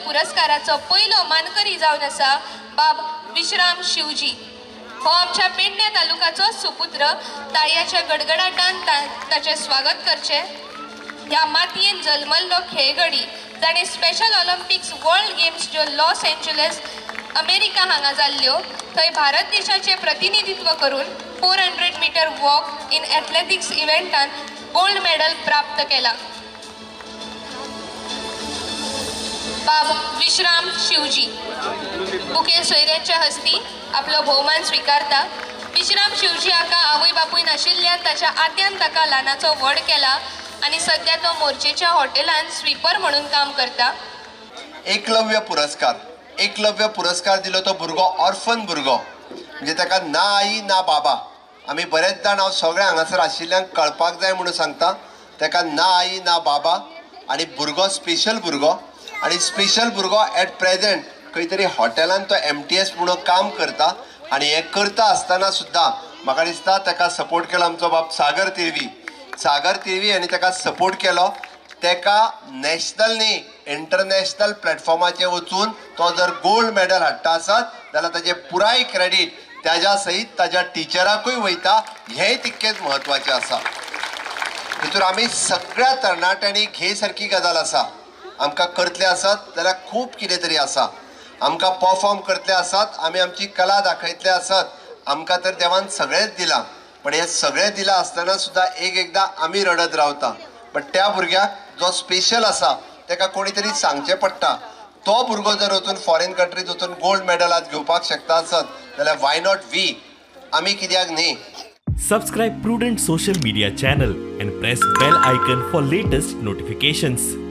पुरस्काराचो पयलो मानकरी जावन आसा बाब विश्राम शिवजी। हो आमच्या पेडणे तालुक्याचो सुपुत्र। ताळयांच्या गडगडाटान ताचे स्वागत करचे। ह्या मातयेन जल्मल्लो खेळगडी जाणे स्पेशल ऑलिंपिक्स वर्ल्ड गेम्स ज्यो लॉस एंजलस अमेरिका हांगा जाल्ल्यो थंय भारत देशाचे प्रतिनिधित्व करून 400 मीटर वॉक इन एथलेटिक्स इव्हेंटान गोल्ड मेडल प्राप्त केला। बाब विश्राम शिवजी बुके सोयऱ्यांच्या हस्ती आपलो भोवमान स्वीकारता। विश्राम शिवजी हाका आवय बापूय नाशिल्ल्यान ताच्या आत्यान ताका ल्हानाचो व्हड केला आणि सध्या तो मोर्चेच्या हॉटेलान स्वीपर म्हणून काम करता। एकलव्य पुरस्कार दिलो तो भुरगो ऑर्फन भुरगो, म्हणजे ताका ना आई ना बाबा। आमी बरेच जाण हांव सगळे हांगासर आशिल्ल्यांक कळपाक जाय म्हणून सांगता, ताका ना आई ना बाबा आणि भुरगो स्पेशल भुरगो। आणि स्पेशल भुरगो एट प्रेझेंट खंय तरी हॉटेलान तो MTS म्हणून काम करता। आणि हे करता आसतना सुद्दां म्हाका दिसता ताका सपोर्ट केलो आमचो बाब सागर तिर्वी हांणी ताका सपोर्ट केलो। ताका नॅशनल न्ही इंटरनॅशनल प्लॅटफॉर्माचेर वचून तो जर गोल्ड मेडल हाडटा आसत जाल्यार ताजें पुराय क्रेडीट ताज्या सयत ताज्या टिचराकूय वयता, हेंय तितकेंच म्हत्वाचें आसा। हितून आमी सगळ्या तरणाट्यांनी घे सारकी गजाल आसा। आमकां करतले आसत जाल्यार खूब कितें तरी आसा। आमकां परफॉर्म करतले आसत, आमी आमची कला दाखयतले आसत, आमकां तर देवान सगळेंच दिलां। पण हे सगळें दिलां आसतना सुद्दां एकदां आमी रडत रावता। पण त्या भुरग्याक जो स्पेशल आसा ताका कोणी तरी सांगचें पडटा। तो भुरगो जर वचून फॉरेन कंट्रीज वचून गोल्ड मेडल आज घेवपाक शकता आसत जाल्यार वाय नॉट वी, आमी कित्याक न्ही। Subscribe Prudent social media channel and press bell icon for latest notifications.